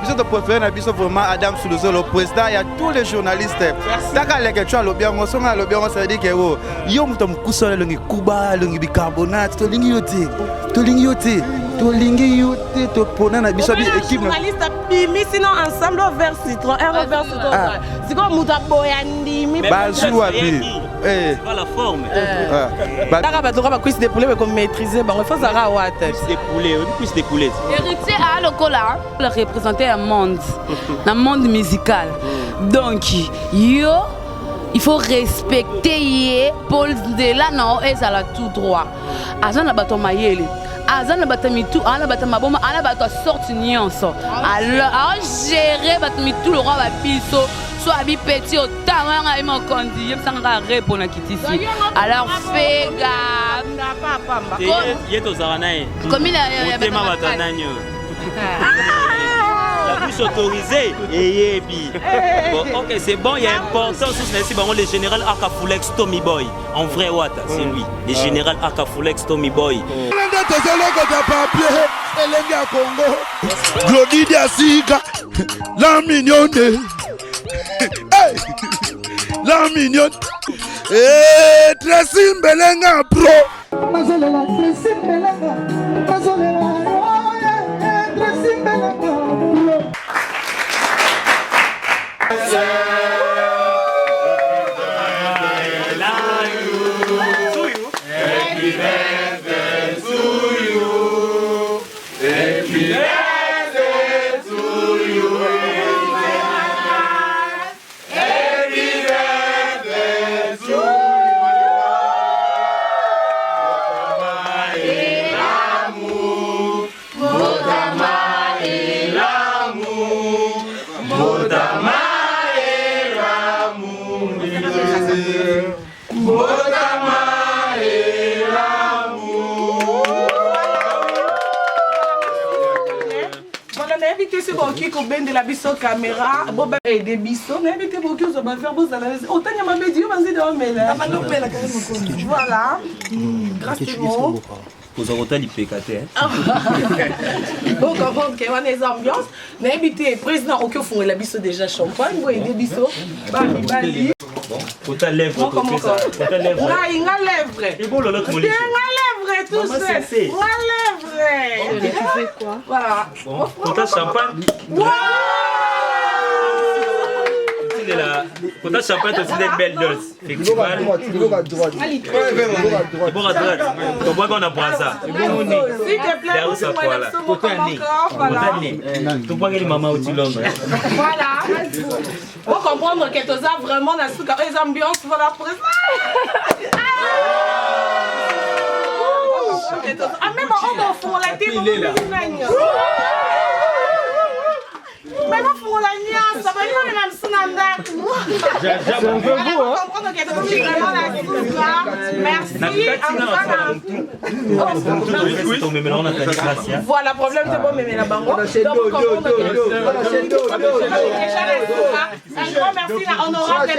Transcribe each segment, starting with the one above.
Biso préféré biso vraiment Adam Soulouzo le président, il y a tous les journalistes. Taka leke tu as le bien songa le bien ça dit que yo mutam kusole longi kuba longi bicarbonate to lingi yote to pona na biso bi équipe journaliste bimi sinon ensemble vers citron un vers citron. C'est comme muta boyandi mi bazou abi. C'est pas la forme. Taka ba toka ba cuisse de poulet mais comme maîtriser ba il faut ça wa tête. Des poulets, on cuisse des poulets. Héritier à Lokola, le représenter un monde, un monde musical. Donc, il faut respecter Paul Delano et ça la tout droit. Azan la bato mayele, azan la bato mitou, ala bato maboma, ala bato sorti nuance. Alors, gérer bato mitou le roi va piso. Soit habit petit au temps et mon condi, ça va répondre à qui ici. Alors fais gaffe. Il est aux aranaïs. Comme il a la bouche autorisée et bon, ok, c'est bon, il y a importance aussi, bon, le général Akafulex Tommy Boy. En vrai, c'est lui. Le général Akafulex Tommy Boy. Glody Diasiga, la mignonne. Hey, la mignonne. Eh, Tracy Mbelenga pro. Mazolela Tracy Mbelenga. Mazolela. Tracy Mbelenga pro. Qui combien de la biso caméra, boba et des bisous, mais invitez beaucoup aux faire vos analyses. Autant il y a ma médium, vas-y dans mais là. Voilà. Gratuitement. Vous avez autant PKT. Pour comprendre qu'il y a des ambiances, mais invitez président au cœur font la biso déjà champagne, vous des bisous. Bali bali. Pour ta lèvre, pour ta lèvre. Il a lèvre. C'est bon le lot mollet. Tout ça. Tu fais quoi? Voilà. Pour ta champagne. Pour ta champagne, tu as des belles doses. Effectivement. C'est bon à droite. Tu vois qu'on a pris ça. S'il te plaît, vous ça quoi là? Pour ta nez. Tu vois que les mamans au-dessus l'homme. Voilà. Pour comprendre que tu as vraiment les ambiances, voilà pour ça. Ah, même on fond la tête, on même on fond la niasse, ça va être même son merci. Voilà, problème c'est bon, mais la bango. Un grand merci à honorable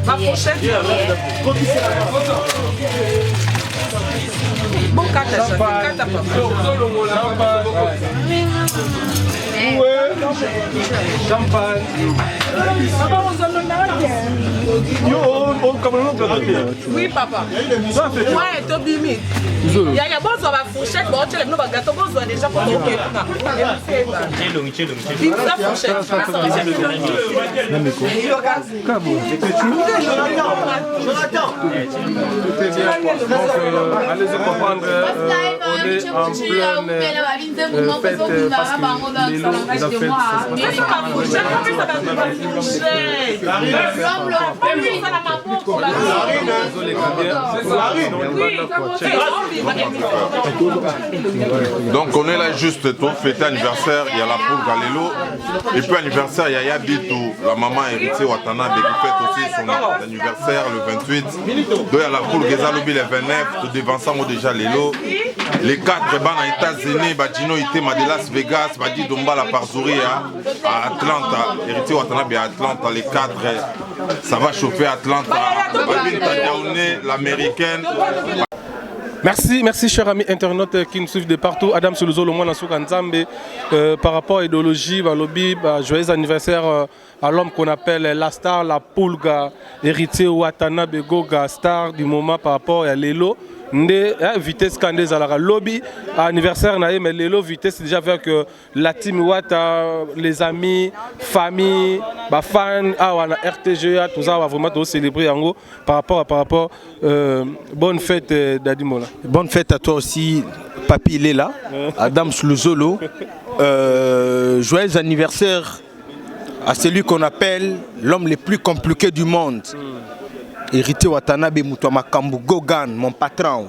Ma fourchette. Bon, carte à champagne. Oui, papa. Ouais, Tobimi. Il y a bon sur la fourchette, bon, tu as le gâteau, bon, déjà pour ton cake. Pizza fourchette. Allez-y comprendre, on est en pleine fête parce que les lots, la Donc on est là juste pour fêter anniversaire, il y a la poule Galélo et puis anniversaire il y a Yabitou, la maman héritier Watanabe qui fête aussi son anniversaire le 28. Donc il y a la poule Gezalobi le 29, tout devant ça moi déjà Lélo. Les 4 ban aux États-Unis, Badino était de Las Vegas, Badi Domba la Parzouri à Atlanta, héritier Watanabe à Atlanta, les 4 ça va chauffer Atlanta, l'américaine. Merci chers amis internautes qui nous suivent de partout. Adam Suluzo, le monde Nzambe, par rapport à l'idéologie, lobby, joyeux anniversaire à l'homme qu'on appelle la star, la Poulga, héritier Watanabe Goga, star du moment par rapport à Lelo. Vitesse Kandé à la lobby anniversaire mais Lelo vitesse déjà avec la team Wata, les amis, famille, fans, RTG, tout ça va vraiment célébrer en gros par rapport bonne fête d'Adimola. Bonne fête à toi aussi, Papi Lela, Adam Slouzolo. Joyeux anniversaire à celui qu'on appelle l'homme le plus compliqué du monde. Héritier Watanabe Moutouama Kambu Gogan, mon patron.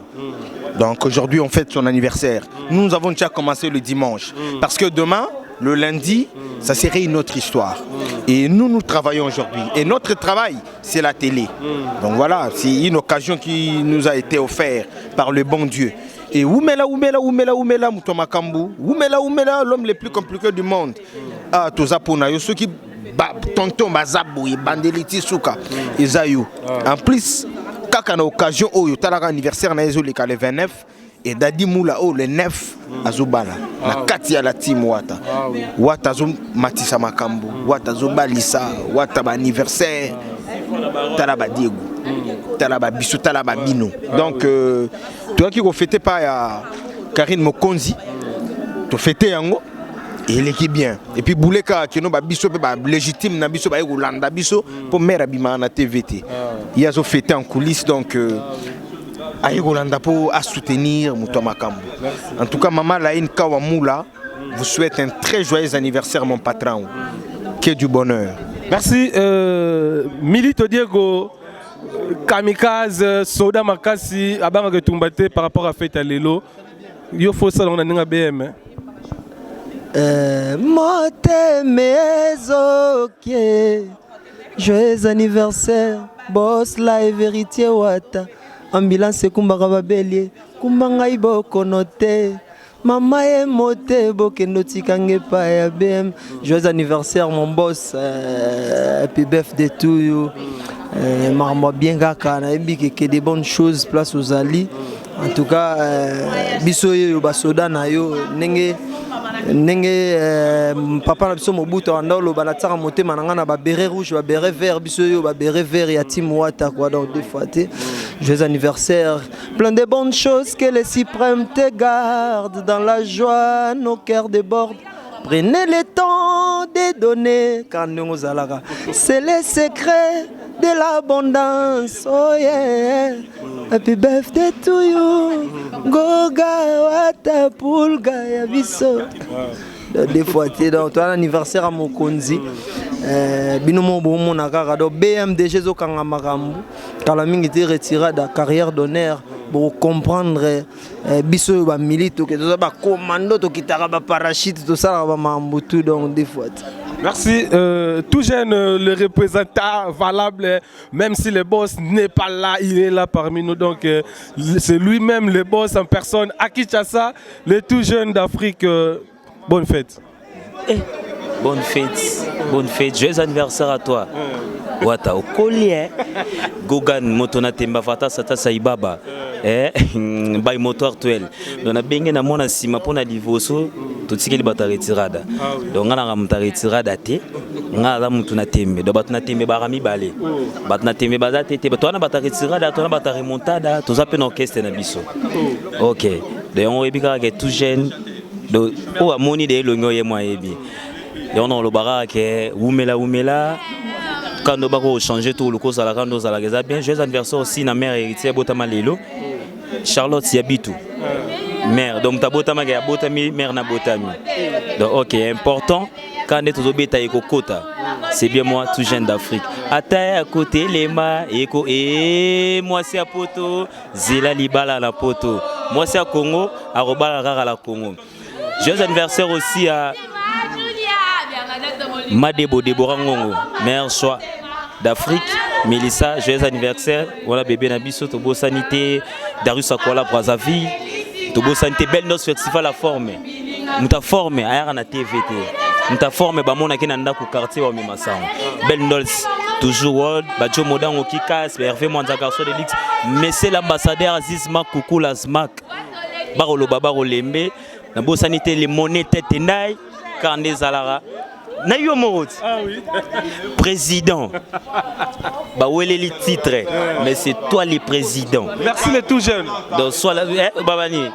Donc aujourd'hui on fête son anniversaire. Nous avons déjà commencé le dimanche. Parce que demain, le lundi, ça serait une autre histoire. Et nous travaillons aujourd'hui. Et notre travail, c'est la télé. Donc voilà, c'est une occasion qui nous a été offerte par le bon Dieu. Et Oumela, Moutouama Kambu, Oumela, l'homme le plus compliqué du monde. Ah, Tozapona, ceux qui tonton Bazabou, Bandeliti Souka, Ezayu. En plus, quand on a occasion, il y a un anniversaire le 29 et Dadi Moula le 9 à Zubala. La 4 y a la team Wata. Wata Zoum Matissa Makambu, Wata Zubalissa, Wata anniversaire, Talaba Diego, Talaba Bissou, Talaba Bino. Donc, toi qui ne fêtez pas Karine Mokonzi, tu fêtes Yango. Et l'équipe bien. Et puis Bouleka qui est légitime na biso ba Yolanda biso pour mère bima na TVT. Il y a zo fêté en coulisses donc à Yolanda pour soutenir Moutouama Kambu. En tout cas maman Laïne Kawamula vous souhaite un très joyeux anniversaire mon patron. Que du bonheur. Merci Milito Diego Kamikaze Soda Makasi abanga tumbate par rapport à fête à Lelo. Yo faut ça on a ninga BM. Motemezokie, joyeux anniversaire, boss live héritier Wata, ambulance kumbaka babelier, kumbanga iboko note, mama e mote bokendo tikange pa ya BM, joyeux anniversaire mon boss, happy birthday to you, marmo bien kaka, na ebi que des bonnes choses, place aux alliés, en tout cas, biso yo basoda na yo, nenge papa na biso Mobutu andolo balataka motema nanga na ba béret rouge ba béret vert biso yo ba béret vert ya team Wata quoi donc deux fois joyeux anniversaire plein de bonnes choses que le suprême te garde dans la joie nos cœurs débordent. Prenez le temps de donner quand nous allons. C'est le secret de l'abondance. Oh yeah. Happy birthday to you. Goga Wata Poulga Yabiso. Des fois, tu es dans ton anniversaire à Mokonzi. Binomo Bomo Nakara. BMDG Zokanga Marambu. Kalaming était retiré de la carrière d'honneur pour comprendre biso ba milito que tout ça commando to kitara ba parachute tout ça ba mambutu donc des fois. Merci. Tout jeune, le représentant valable, même si le boss n'est pas là, il est là parmi nous. Donc, c'est lui-même le boss en personne. À Kinshasa, le tout jeune d'Afrique. Bonne fête. bonne fête, joyeux anniversaire à toi. Wata au collier, Gogan Motona Temba Fata Sata Saibaba, by moto actuel. Donc, on a bien na mona sima pour na divorce, tout ce qui est bata retirada. Donc, on a ramta retirada te, on a la mutuna tembe, donc batna tembe barami balé, batna tembe bazate te, toi na bata retirada, toi na bata remontada, tout ça peut orchestre na biso. Ok, donc on rebika que tout jeune, donc on a moni de l'onyo et moi ebi. Et on a le barak que oumela. Quand on va changer tout le cours à la grande dose à la bien, joyeux anniversaire aussi na mère héritière Botama Lelo, Charlotte Siabitou. Mère, donc ta Botama ga Botami, mère na Botami. Donc ok, important quand on est aux obéta et kokota. C'est bien moi tout jeune d'Afrique. Ataï à côté les mains et moi c'est à Poto, Zela Libala à la Poto. Moi c'est à Congo, à Robala à la Congo. Joyeux anniversaire aussi à Madebo Deborah Ngongo, meilleur choix d'Afrique. Mélissa, joyeux anniversaire. Voilà bébé Nabiso, Tobo Sanité, Darius Akola Brazzaville. Tobo Sanité, belle noce festival à forme. Nous t'a formé à la TVT. Nous t'a formé à mon akinanda au quartier au Mimassan. Belle noce, toujours World, Badjo Modan au Kikas, Hervé Mwanza Garçon de Lix. Mais c'est l'ambassadeur Aziz Mak Koukou Lasmak. Barolo Babaro Lembe. Nabo Sanité, les monnaies tête et naï. Carnet Zalara. Nayo Morot, président. Bah où est le titre? Mais c'est toi le président. Merci les tout jeunes. Donc soit la Babani,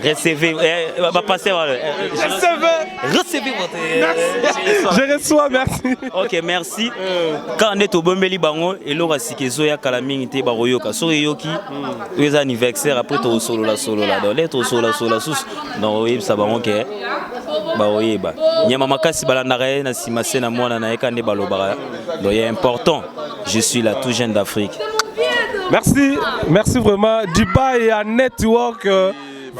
recevez, passer recevez votre. Je reçois, merci. Ok, merci. Quand on est au Bombeli Bango, et l'aura Sikezoya Kalamingite Baroyoka, Soyoki, les anniversaires après au solo la. Donc l'être au solo la sous. Non, oui, ça va manquer. Bah oui, bah. Nyamamakasi balandare na simase na mwana na ekande balobara. Donc il est important. Je suis là tout jeune d'Afrique. Merci vraiment. Dubaï à Network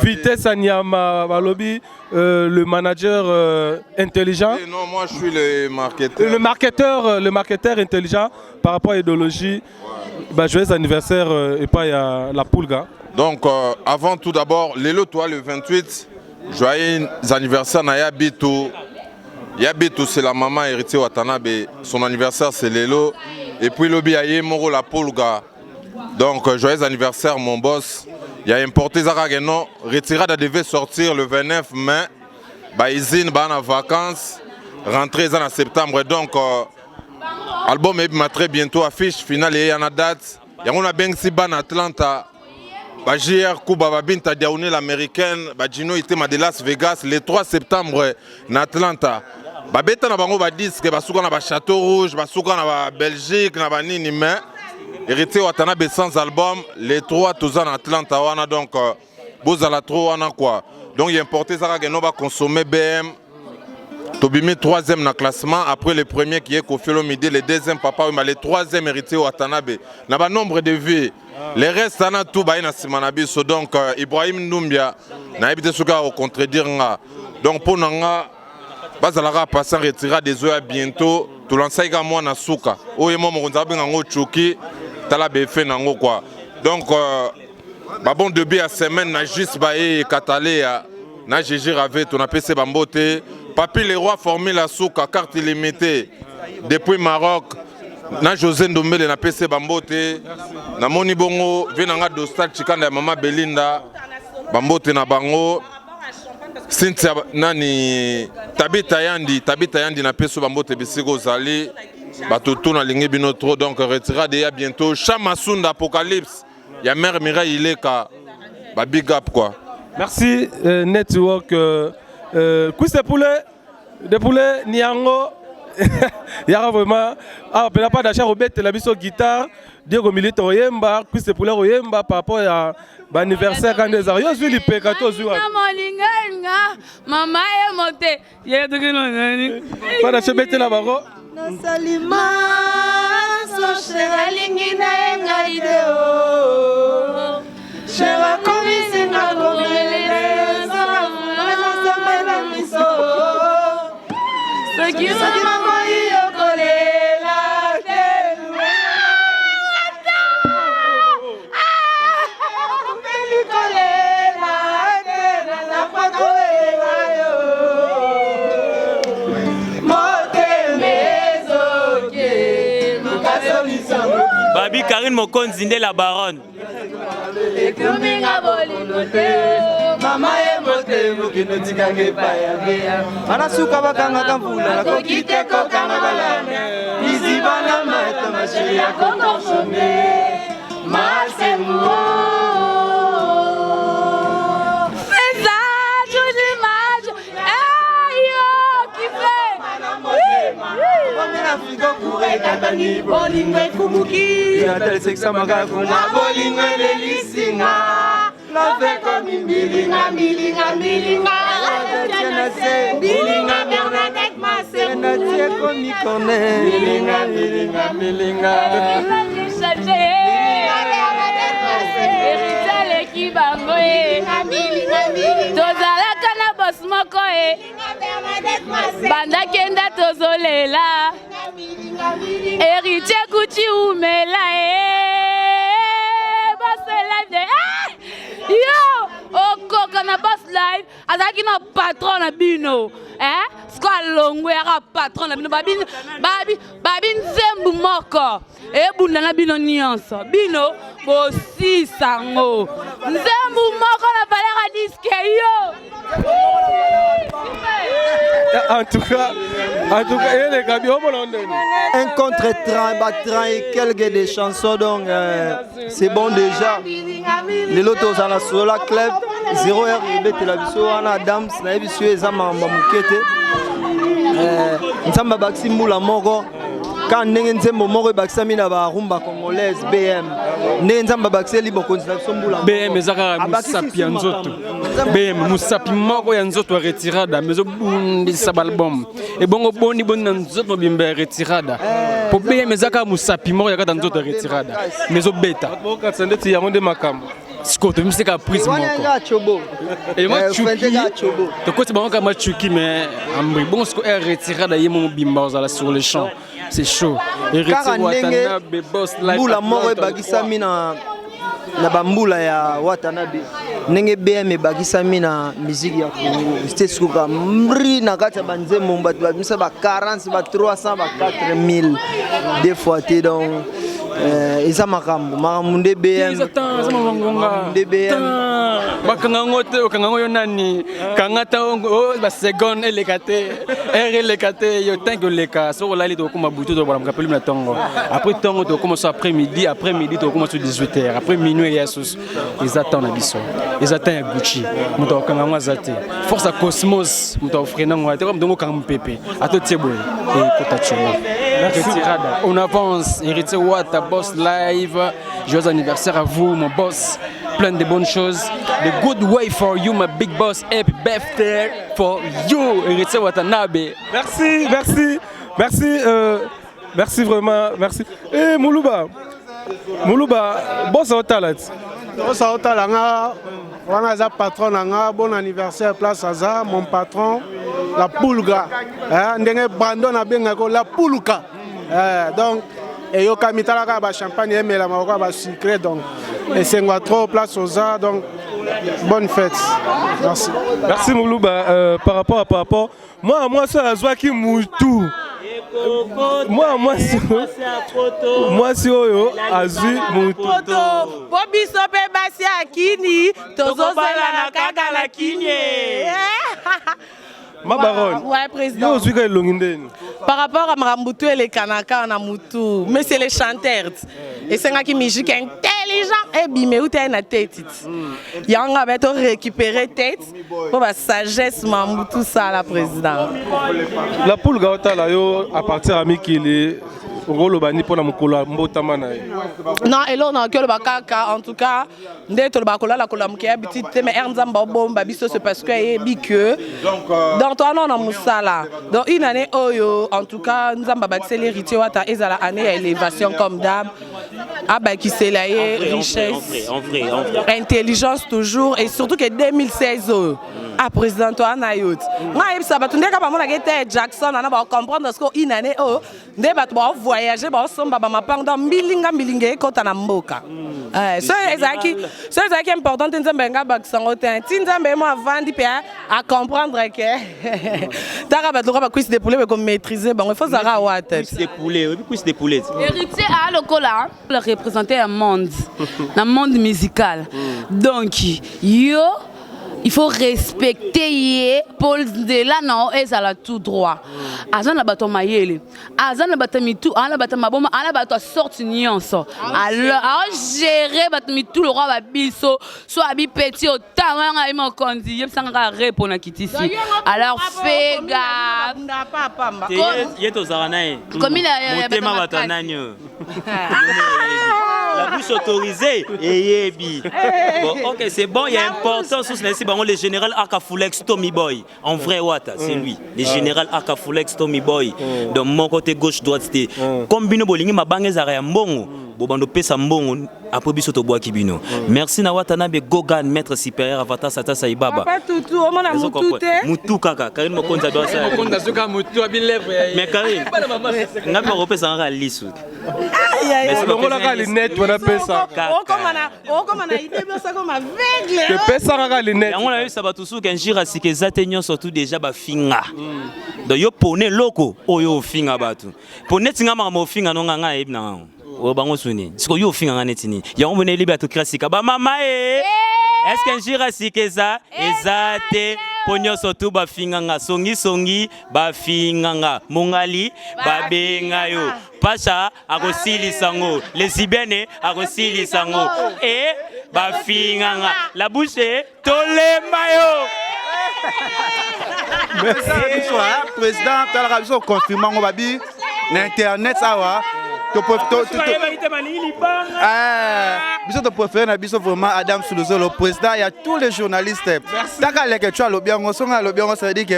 Vitesse Anyama Balobi, le manager intelligent. Non, moi je suis le marketeur. Le marketeur intelligent par rapport à l'idéologie. Bah, joyeux anniversaire et pas à la Poulga. Donc avant tout d'abord, Lelo toi le 28. Joyeux anniversaire à Yabitou. Yabitou c'est la maman héritière Watanabe. Son anniversaire c'est Lelo. Et puis Lobi Aye Moro la Polga. Donc joyeux anniversaire mon boss. Il y a importé Zarageno. Retirada devait sortir le 29 mai. Baïzine en vacances. Rentrée en septembre. Donc album est très bientôt. Affiche finale et il y a une date. Il y a un Bengsi Ban Atlanta. JR Kuba Babinta Diaoune l'américaine, Gino Itema de Las Vegas le 3 septembre en Atlanta. Babeta na bango ba disque basuka na ba Château Rouge, basuka na ba Belgique na ba nini mais hérité Watanabe sans album les 3 tous en Atlanta wana donc bozala trop wana quoi. Donc il importé ça que no ba consommer BM. Tobimi 3e dans le classement après le premier qui est Kofi Olomide, le 2e Papa mais le 3e hérité Watanabe. Na ba nombre de vues. Les restes sont tout baïna simanabiso donc Ibrahim Noumbia na habité souka au contredire nga. Donc pour nanga bazalara passer retirer des oeufs bientôt tout l'enseigne moi na souka. Oye mo monza benga ngo chuki tala befe nango quoi. Donc bon début à semaine na juste baé katalé na GG Rave ton PC Bambote Papi les rois formé la souka carte illimitée depuis Maroc. Na José Ndombele na PC Bambote na moni bongo venanga dostal chikanda ya mama Belinda Bambote na bango Cynthia nani Tabita Yandi na peso Bambote bisigo zali batutu na lingi bino trop donc retirade ya bientôt Chamasunda Apocalypse ya mère Mireille Ileka ba big up quoi. Merci Network quiz de poulet Niango. Il y a vraiment pas d'achat au bête la biso guitare Diego Milito Oyemba Christ pour Oyemba par rapport à l'anniversaire quand des arios lui pekato zuwa maman est montée il y pas d'achat bête la baro Salima so chera lingina nga ideo chera komisina gomele sa miso Moi Alobi Karine Mokonzi nde la baronne. Ekuminga bolingote mama emote mokino tikage paya ana suka bakanga kamvula kokite kokanga balane izibana mata mashia kokoshome masemo Feza joli maj ayo kife Bomena figo kure katani bolingwe kumuki Yadele seksa maga kuma bolingwe lelisinga Love komi milinga milinga milinga Milinga Bernadette Massé Natie komi kone Milinga milinga milinga Milinga Bernadette Massé Eritale kibango Milinga milinga Tozalaka na boss moko Milinga Bernadette Massé Banda kenda tozolela Héritier Gucci umela Boss live de Yo Okoka na boss live azaki na patron na bino Ska longwe ya patron na bino babi nzembu moko ebunda na bino nyonso bino bosi sango nzembu moko na valeur disque yo. En tout cas, un contre-train et quelques des chansons, donc c'est bon déjà. Les lotos à la sola club, 0 RB Télévision, on a Dams, on a vu sur les amants, on a baxi moula moko. Quand Nengenzembo moko baxami na ba rumba congolaise BM. Nenzamba baxi libo continuation moula. BM ezaka musapi ya nzoto. BM musapi moko ya nzoto retirada mezo bundi sabalbum. Et bongo boni na nzoto bimba retirada. Po BM ezaka musapi moko ya kata nzoto retirada. Mezo beta. Boka tsandeti ya monde makambo. Sikoto misika prise moko. Et moi chuki. To côté bango ma chuki mais ambri bon siko retirada yemo bimba la sur le champ. C'est chaud. Et Watanabe boss live. Bula moko bagisami na bambula ya Watanabe. Nenge BM bagisami na musique ya Congo. C'était suka mri na kata banzemo mbatu babisa ba 40 ba 300 ba 4000 des fois té donc eza makambo nde BM nde BM bakanga ngote okanga yo nani kangata ba seconde elekate elekate yo tango leka so la li to kuma butu to bala mkapeli na tongo après tongo to commence après midi to commence 18h après minuit ya sus ils attendent na biso ils attendent Gucci muto okanga ngwazate force cosmos muto ofrena ngwate comme dongo kanga mpepe ato tieboy et kotachumo retirada on avance héritier Wata boss live joyeux anniversaire à vous mon boss. Plein de bonnes choses. The good way for you, my big boss. Happy birthday for you, Héritier Watanabe. Merci, merci, merci, merci vraiment, merci. Eh, Moulouba, boss au talent. Boss au talent, on a un patron, bon anniversaire, place Aza, mon patron, la Poulga. Ndenge Brandon a bien la Poulka. Donc, et yo kamitala ka ba champagne mais la maroka ba sucré donc et c'est quoi trop place aux arts donc bonne fête. Merci. Merci Moulouba par rapport moi ça azwa ki mutu. Moi si oyo azui mutu. Po biso pe basi akini tozozela na kaka la kinye. Ma baronne. Ouais, président. Par rapport à Marambutu et les Kanaka, on a Moutou. Mais c'est les chanteurs. Et c'est une musique intelligente. Et bien, mais où t'es na tête? Il y a un gars qui récupérer tête pour la sagesse Mambutu ça la président. La poule gaota là yo à partir à Mikili. Non, et là on a que le bakaka en tout cas ndето le bakola la kola mkia bitite mais ernzamba bomba biso c'est parce que est bique donc toi non na musala donc une année oyo en tout cas nzamba bakse l'héritier Wata ezala année élévation comme d'hab abakise la richesse en vrai intelligence toujours et surtout que 2016 à président toi na yot nga yebisa batunde ka ba mona ke Jackson na ba comprendre ce que une année oh nde ba voyager somba ba mapanga mbilinga ekota na mboka. So ezaki important nzambe nga bakisango te. Nzambe mo avandi pe à comprendre que taka ba tloka ba cuisse de poulet comme maîtriser bon il faut ça ra wa tête. Cuisse de poulet. Héritier à lokola le représenter un monde musical. Donc yo il faut respecter Paul Ndela non et ça la tout droit. Azana bato mayele. Azana bato mitu, ana bato maboma, ana bato sorti nuance. Alors gérer bato mitu le roi babiso, soit abi petit au tawanga imo kondi, yep sanga répondre kitisi. Alors fais gaffe. Yeto zaranae. Comme il a motema batananyo. La bouche autorisée et yebi. Bon, OK, c'est bon, il y a importance sous le général Akafulex Tommy Boy. En vrai, Wata, c'est lui. Le général Akafulex Tommy Boy. De mon côté gauche, droite, c'était. Comme Bino Bolingi, ma bangue est mbongo. Bobando pesa mbongo. Après, bisoto bois kibino. Merci na Watanabe Gogan, maître supérieur Avatar Sata Saibaba. Papa Toutou, on a Moutoute. Moutou kaka. Karine Mokonza doit ça. Mokonza suka Moutou a bien lèvre. Mais Karine, n'a pas repé ça en réalisme. Mais c'est le cas les net, on appelle ça. Oh comme on a idée, ça comme aveugle. Que pesa raka les net. On a eu ça batusu qu'un si que zatenyo surtout déjà ba finga. Donc yo pone loko oyo finga batu. Pone tinga ma mo finga no nganga ebna. O bango suni. Siko yo finga nganetini. Ya on venait libatu klasika ba mama est-ce qu'un si que ça ezate ponyo surtout ba finga nga songi ba finga nga mungali ba benga yo. Pacha agosili sango les ibene agosili sango et ba finganga la bouche tolemba yo. Président tala biso confirmant ngo babi na internet sawa to biso to préféré na biso vraiment Adam Soulouzo le président il y a tous les journalistes taka leke tu lo bien songa lo bien ça veut dire que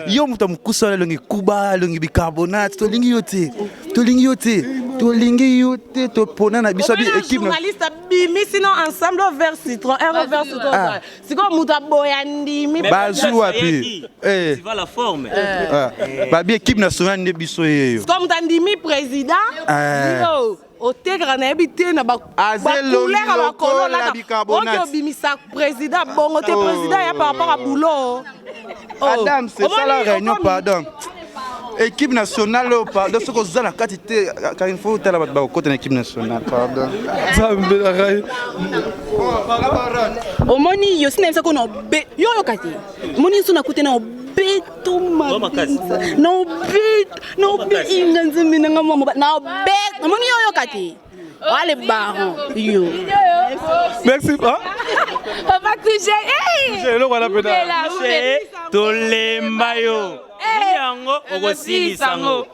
yo muto mkusona longi kuba longi bicarbonate to lingi yote to pona na biso bi équipe journaliste bimi sinon ensemble vers citron vers citron c'est comme muta boyandi mi bazou wapi tu vas la forme ba bi équipe nationale ne biso yeyo comme tandimi président au tegra na habité na ba couleur ba kolola on bimisa président bongo te président ya par rapport à boulot Adam c'est ça la réunion pardon équipe nationale pardon ce que vous la quantité quand il faut tellement ba côté équipe nationale pardon omoni yo sina ko no be yo kati moni suna kutena beto no bet inganzimina ngamo na bet moni yo kati wale baron yo merci pas on va toucher c'est le voilà peut-être tolemba yo yango ogosili sango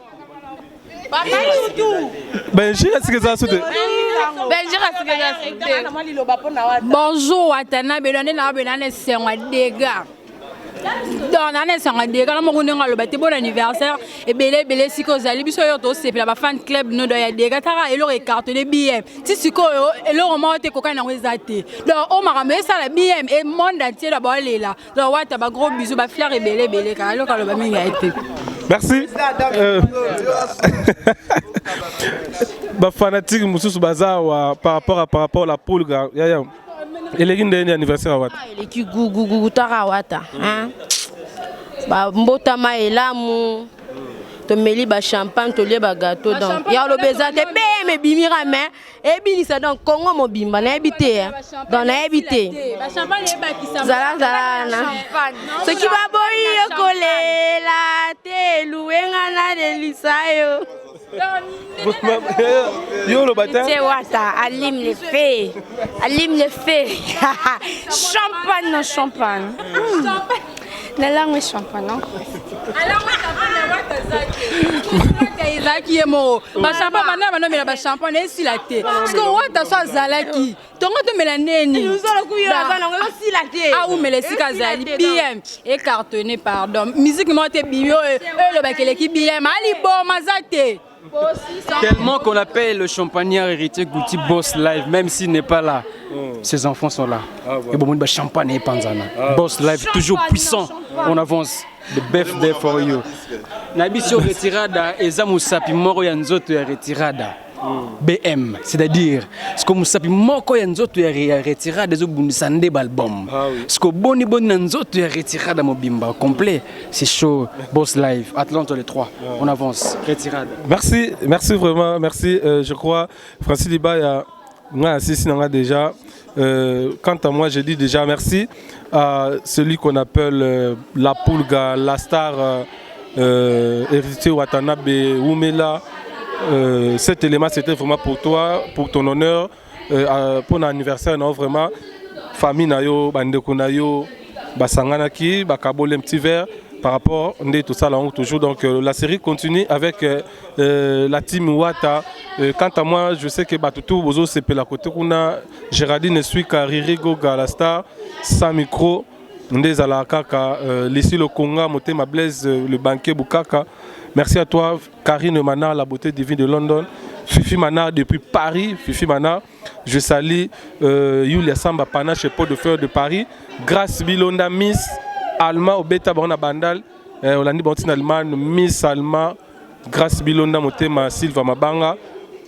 bonjour Watana belone na benane sengwa dega donc nane sengwa dega na mokunenga lo bate bon anniversaire et belé siko zali biso yo to sepela ba fan club no do ya dega tara elo recartonné BM ti siko yo elo mo te kokana ngo ezate donc o makambe ça la BM et monde entier la ba lela donc wata ba gros bisous ba fier et belé ka elo ka lo ba minga été. Merci. Bah fanatique mususu bazawa par rapport à la poule ya eleki ndeni anniversaire wata eleki gugu tara wata hein ba mbota ma elamu to meli ba champagne to lie ba gâteau donc ya lo bezate be me bimira mais e binisa donc Congo mo bimba na habité donc na habité ba champagne e ba kisamba zala na ce qui va boyi kolela te louenga na delisayo yo le matin c'est wata allume les feux champagne non champagne la langue champagne non ezalaki ye mo bachampagne bana banomela bachampagne esila te parceke wata so azalaki tongo tomela neni aumela esika azali bm ecartonné pardon musique moko te bimi oyo elobaki eleki bm aliboma aza te. Tellement qu'on appelle le champagnard héritier Gouti Boss Live, même s'il n'est pas là, ses enfants sont là. Et bon, bah champagne et panzana. Boss Live, toujours puissant. On avance. The birthday for you. na biso retirada eza musapi moko ya nzoto ya retirada BM, c'est-à-dire ce que musapi moko ya nzoto ya retirada ezobundisa nde balbum ce que boni na nzoto ya retirada mobimba complet c'est chaud. Boss Live Atlanta les 3 on avance retirada. Merci vraiment, merci. Je crois Francis Liba a assisté déjà. Quant à moi, je dis déjà merci à celui qu'on appelle la Pulga, la star Héritier Watanabe Oumela. Cet élément, c'était vraiment pour toi, pour ton honneur, pour l'anniversaire, non, vraiment. Famille Nayo, Bandeko Nayo, Basanganaki, Bakabole un petit verre. Par rapport à tout ça, là, toujours. Donc la série continue avec la team Wata. Quant à moi, je sais que Batutu Bozo c'est la côté qu'on a Géraldine Suika, Riri Goga, la star, sans micro, Ndez Alakaka, Lissi le Conga, Motema Blaise, le banquier Bukaka. Merci à toi, Karine Manard, la beauté divine de London. Fifi Manard depuis Paris, Fifi Manard. Je salue Yulia Samba Panache, Pot de Fleurs de Paris. Grâce Bilonda Miss. Alma Obeta Barona Bandal, Olandi Bantin Allemagne, Miss Alma, Grâce Bilonda Motema Silva Mabanga,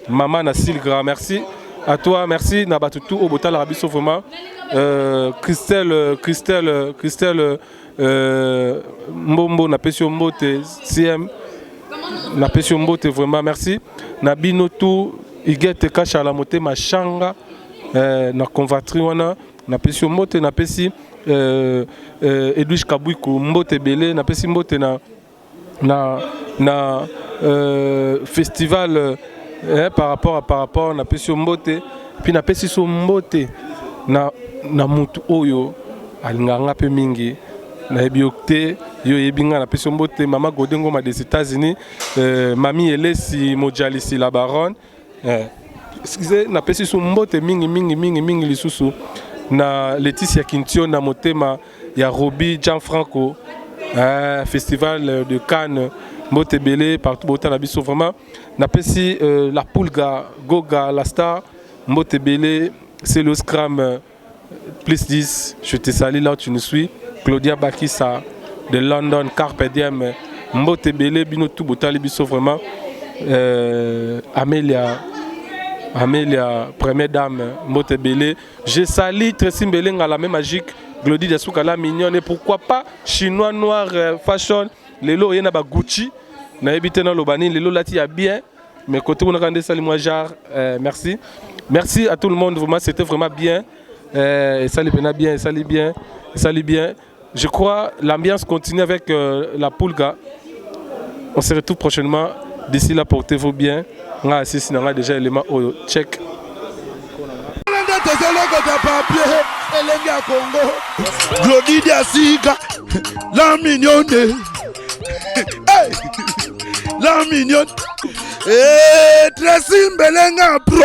Maman Nasilgra, merci. À toi, merci. Nabatutu Obota l'Arabie Sauvoma, Christelle, Mbombo, Napesio Mbote, CM, Napesio Mbote, vraiment merci. Nabino tout, Igete Kacha la Motema Shanga, na convatri wana, Napesio Mbote, Napesi. Edwige Kabouikou Mbote Belé na pesi Mbote na festival par rapport na pesi Mbote puis na pesi Mbote na mutu oyo alinganga pe mingi na ebiokte yo yebinga na pesi Mbote Mama Godengo ma des États-Unis Mami Elesi Mojalisi la baronne excusez na pesi Mbote mingi lisusu na Laetitia Kintio na motema ya Roby Gianfranco festival de Cannes Mbote Belé partout Bota na biso vraiment na pesi la Pulga Goga la star Mbote Belé c'est le scrum plus 10 je te salue là où tu nous suis Claudia Bakissa de London Carpe Diem Mbote Belé bino tout Bota na biso vraiment Amélia, première dame, Mbote Belé. Je salue Tracy Mbeleng à la même magique, Glody de Soukala mignonne. Et pourquoi pas chinois, noir, fashion. Les lots, il y a Gucci. Na habité dans l'Obani, les lots là, il y a bien. Mais côté où on a regardé ça, merci. Merci à tout le monde, vraiment, c'était vraiment bien. Et ça allait bien. Je crois l'ambiance continue avec la Pulga. On se retrouve prochainement. D'ici là, portez-vous bien. On a assisté à déjà l'élément au check. Glody Diasika, la mignonne. La mignonne. Tracy Mbelenga pro.